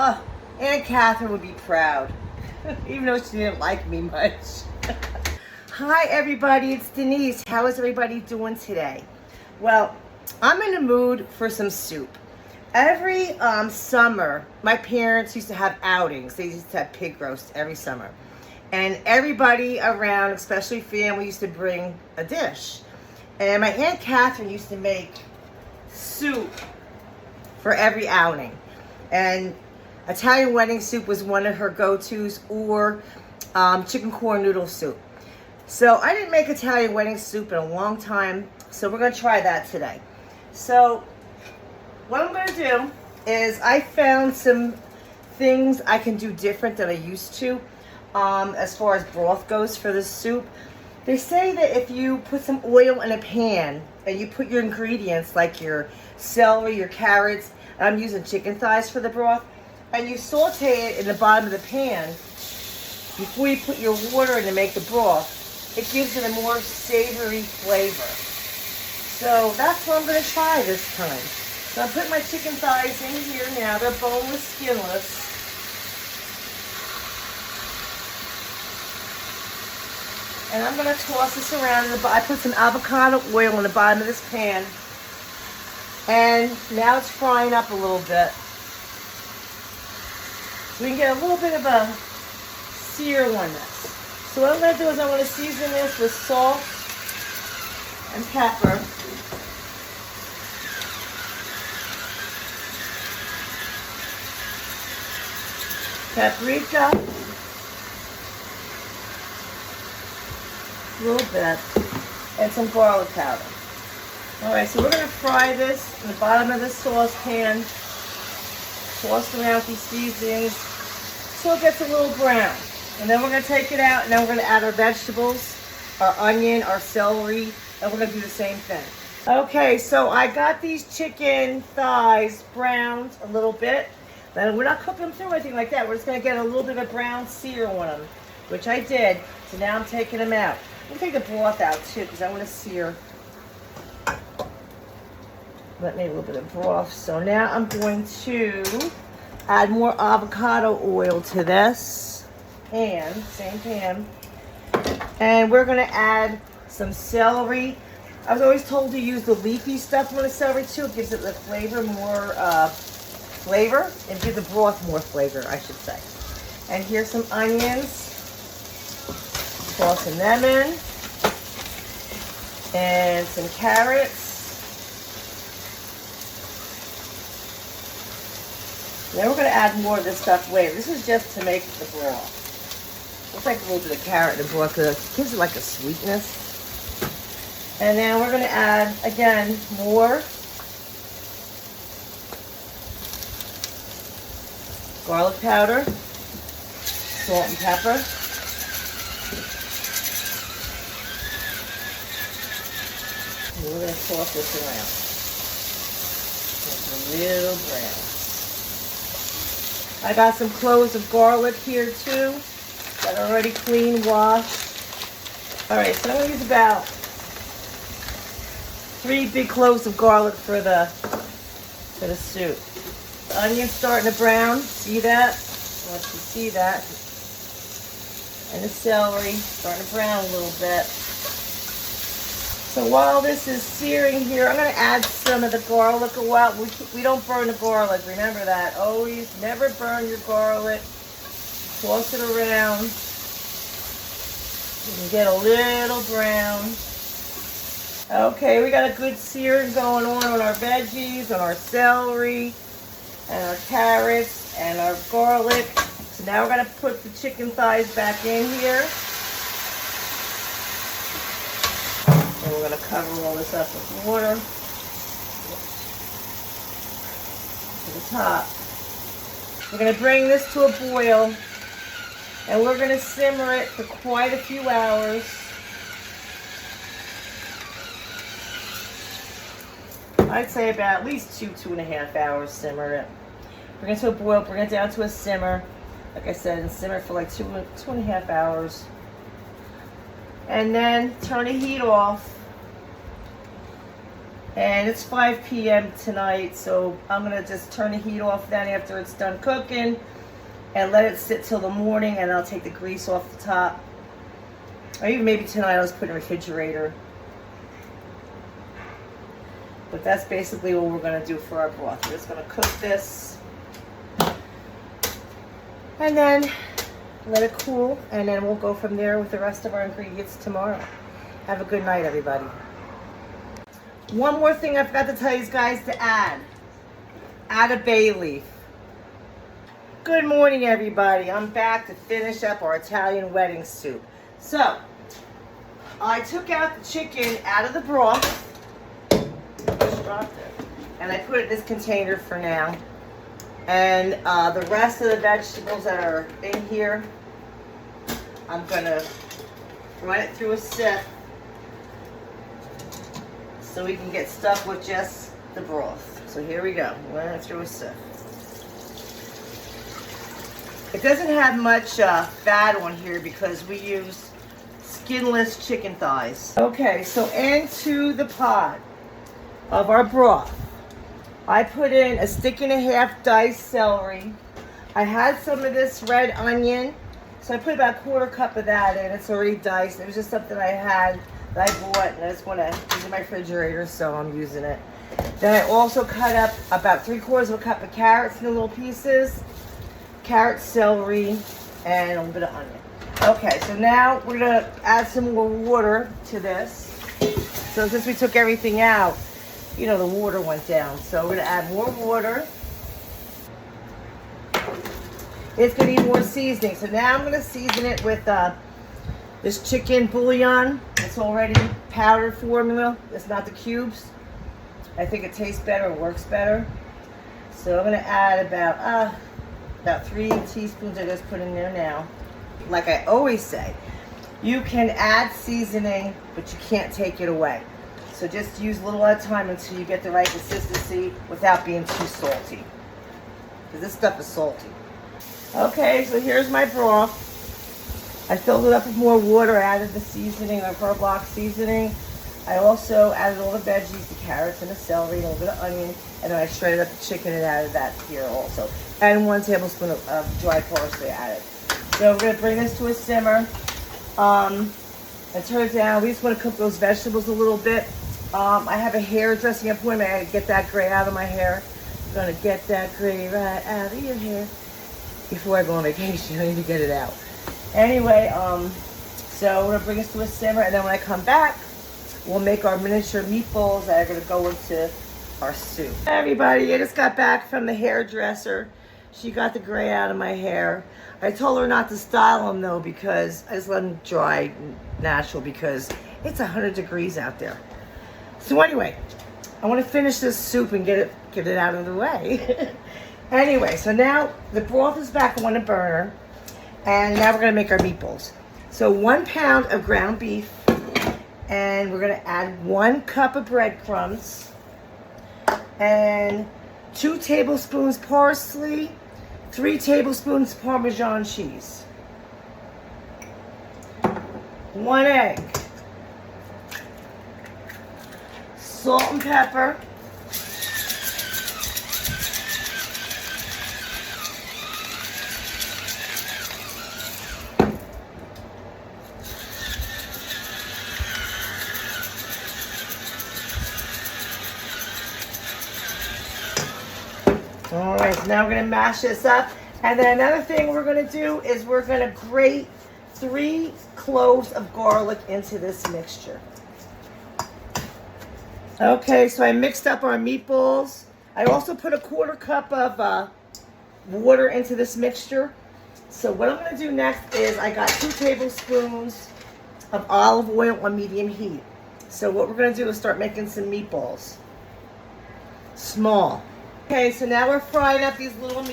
Oh, Aunt Catherine would be proud, even though she didn't like me much. Hi everybody, it's Denise. How is everybody doing today? Well, I'm in the mood for some soup. Every summer, my parents used to have outings. They used to have pig roast every summer. And everybody around, especially family, used to bring a dish. And my Aunt Catherine used to make soup for every outing. And Italian wedding soup was one of her go-tos, or chicken corn noodle soup. So I didn't make Italian wedding soup in a long time, so we're going to try that today. So what I'm going to do is I found some things I can do different than I used to as far as broth goes for this soup. They say that if you put some oil in a pan and you put your ingredients like your celery, your carrots, I'm using chicken thighs for the broth, and you saute it in the bottom of the pan before you put your water in to make the broth, it gives it a more savory flavor. So that's what I'm going to try this time. So I'm putting my chicken thighs in here now. They're boneless, skinless. And I'm going to toss this around. I put some avocado oil in the bottom of this pan. And now it's frying up a little bit. So we can get a little bit of a sear on this. So what I'm going to do is I'm going to season this with salt and pepper. Paprika. A little bit. And some garlic powder. Alright, so we're going to fry this in the bottom of the saucepan. Toss around with these seasonings so it gets a little brown. And then we're going to take it out, and then we're going to add our vegetables, our onion, our celery, and we're going to do the same thing. Okay, so I got these chicken thighs browned a little bit. Then we're not cooking them through or anything like that. We're just going to get a little bit of brown sear on them, which I did. So now I'm taking them out. I'm going to take the broth out too because I want to sear. Let me a little bit of broth. So now I'm going to add more avocado oil to this pan, same pan. And we're going to add some celery. I was always told to use the leafy stuff on the celery too. It gives it the flavor, more flavor, and gives the broth more flavor, I should say. And here's some onions. Tossing them in. And some carrots. Then we're going to add more of this stuff later. This is just to make the broth. Looks like a little bit of carrot in the broth because it gives it like a sweetness. And then we're going to add, again, more garlic powder, salt and pepper. And we're going to toss this around. It's a little brown. I got some cloves of garlic here too, that are already clean, washed. Alright, so I'm going to use about 3 big cloves of garlic for the soup. The onion's starting to brown, see that? I want you to see that. And the celery starting to brown a little bit. So while this is searing here, I'm going to add some of the garlic. Well, we don't burn the garlic. Remember that. Always never burn your garlic. Toss it around. You can get a little brown. Okay, we got a good searing going on our veggies, on our celery, and our carrots, and our garlic. So now we're going to put the chicken thighs back in here. And we're going to cover all this up with water to the top. We're going to bring this to a boil, and we're going to simmer it for quite a few hours. I'd say about at least 2.5 hours simmer it. Bring it to a boil, bring it down to a simmer. Like I said, and simmer for like 2.5 hours. And then turn the heat off. And it's 5 p.m. tonight, so I'm gonna just turn the heat off then after it's done cooking and let it sit till the morning, and I'll take the grease off the top. Or even maybe tonight I'll just put it in the refrigerator. But that's basically what we're gonna do for our broth. We're just gonna cook this and then let it cool, and then we'll go from there with the rest of our ingredients tomorrow. Have a good night, everybody. One more thing I forgot to tell you guys to add. Add a bay leaf. Good morning, everybody. I'm back to finish up our Italian wedding soup. So, I took out the chicken out of the broth. Just dropped it. And I put it in this container for now. And the rest of the vegetables that are in here, I'm going to run it through a sieve so we can get stuck with just the broth. So here we go. Run it through a sieve. It doesn't have much fat on here because we use skinless chicken thighs. Okay, so into the pot of our broth, I put in a stick and a half diced celery. I had some of this red onion, so I put about a quarter cup of that in. It's already diced. It was just something I had that I bought, and I just want to use in my refrigerator, so I'm using it. Then I also cut up about 3/4 of a cup of carrots into little pieces. Carrot, celery, and a little bit of onion. Okay, so now we're going to add some more water to this. So since we took everything out, you know, the water went down. So we're going to add more water. It's going to need more seasoning. So now I'm going to season it with this chicken bouillon. It's already powdered formula. It's not the cubes. I think it tastes better, it works better. So I'm going to add about 3 teaspoons. I just put in there now. Like I always say, you can add seasoning, but you can't take it away. So just use a little at a time until you get the right consistency without being too salty. Because this stuff is salty. Okay, so here's my broth. I filled it up with more water, added the seasoning, our herb block seasoning. I also added all the veggies, the carrots and the celery, and a little bit of onion, and then I shredded up the chicken and added that here also. And 1 tablespoon of dry parsley added. So we're going to bring this to a simmer and turn it down. We just want to cook those vegetables a little bit. I have a hairdressing appointment. I got to get that gray out of my hair. I'm going to get that gray right out of your hair before I go on vacation. I need to get it out. Anyway, so we're going to bring this to a simmer, and then when I come back, we'll make our miniature meatballs that are going to go into our soup. Hey everybody, I just got back from the hairdresser. She got the gray out of my hair. I told her not to style them though, because I just let them dry natural because it's 100 degrees out there. So anyway, I want to finish this soup and get it out of the way. Anyway, so now the broth is back on the burner, and now we're going to make our meatballs. So 1 pound of ground beef, and we're going to add 1 cup of breadcrumbs and 2 tablespoons parsley, 3 tablespoons Parmesan cheese, 1 egg, salt and pepper, all right, so now we're going to mash this up. And then another thing we're going to do is we're going to grate 3 cloves of garlic into this mixture. Okay, so I mixed up our meatballs. I also put a 1/4 cup of water into this mixture. So what I'm going to do next is I got 2 tablespoons of olive oil on medium heat. So what we're going to do is start making some meatballs. Small. Okay, so now we're frying up these little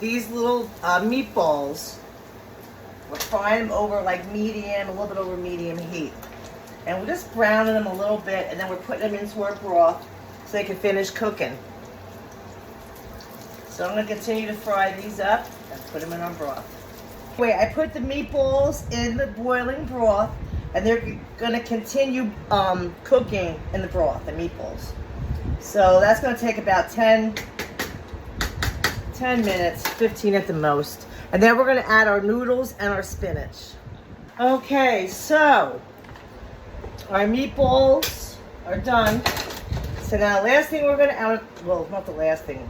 these little meatballs. We're frying them over like medium, a little bit over medium heat. And we're just browning them a little bit, and then we're putting them into our broth so they can finish cooking. So I'm going to continue to fry these up and put them in our broth. Wait, I put the meatballs in the boiling broth and they're gonna continue cooking in the broth, the meatballs. So that's gonna take about 10 minutes, 15 at the most. And then we're gonna add our noodles and our spinach. Okay, so our meatballs are done. So now last thing we're gonna add, well, not the last thing,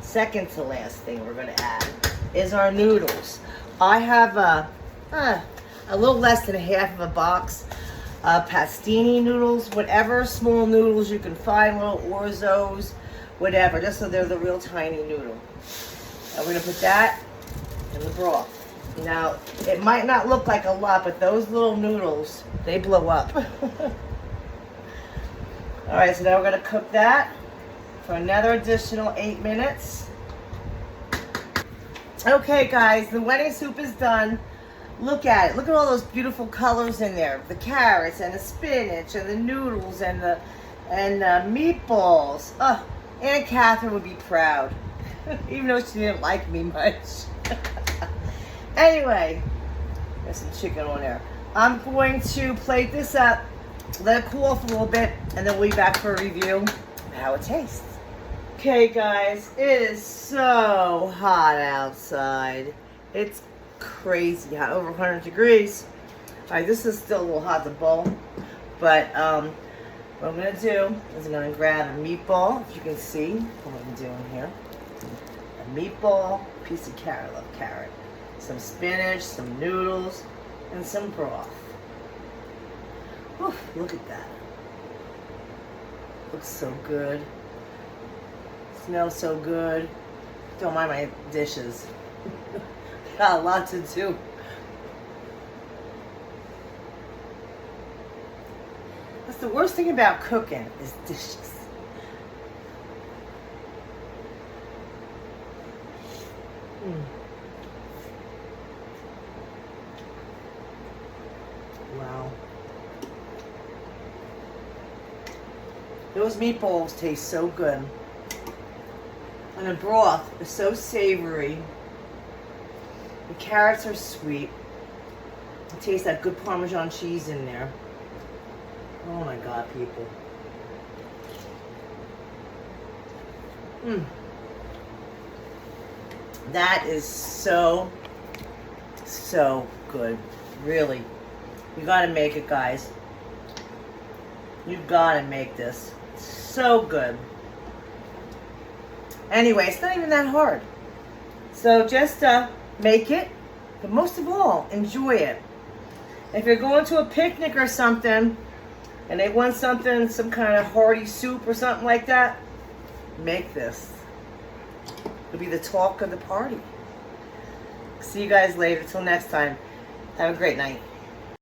second to last thing we're gonna add is our noodles. I have a little less than half of a box of pastini noodles, whatever small noodles you can find, little orzos, whatever, just so they're the real tiny noodle. And we're gonna put that in the broth. Now, it might not look like a lot, but those little noodles, they blow up. All right, so now we're gonna cook that for another additional 8 minutes. Okay, guys, the wedding soup is done. Look at it. Look at all those beautiful colors in there. The carrots and the spinach and the noodles and the meatballs. Oh, Aunt Catherine would be proud, even though she didn't like me much. Anyway, there's some chicken on there. I'm going to plate this up, let it cool off a little bit, and then we'll be back for a review of how it tastes. Okay, guys, it is so hot outside. It's crazy hot, over 100 degrees. All right, this is still a little hot to bowl, but what I'm gonna do is I'm gonna grab a meatball, if you can see what I'm doing here. A meatball, piece of carrot, I love carrot, some spinach, some noodles, and some broth. Whew, look at that. Looks so good. Smells so good. Don't mind my dishes. Got a lot to do. That's the worst thing about cooking is dishes. Wow. Those meatballs taste so good. And the broth is so savory. The carrots are sweet. It tastes that good Parmesan cheese in there. Oh my God, people. That is so good. Really. You gotta make it, guys. You gotta make this. So good. Anyway, it's not even that hard. So just make it, but most of all, enjoy it. If you're going to a picnic or something, and they want something, some kind of hearty soup or something like that, make this. It'll be the talk of the party. See you guys later. Till next time. Have a great night.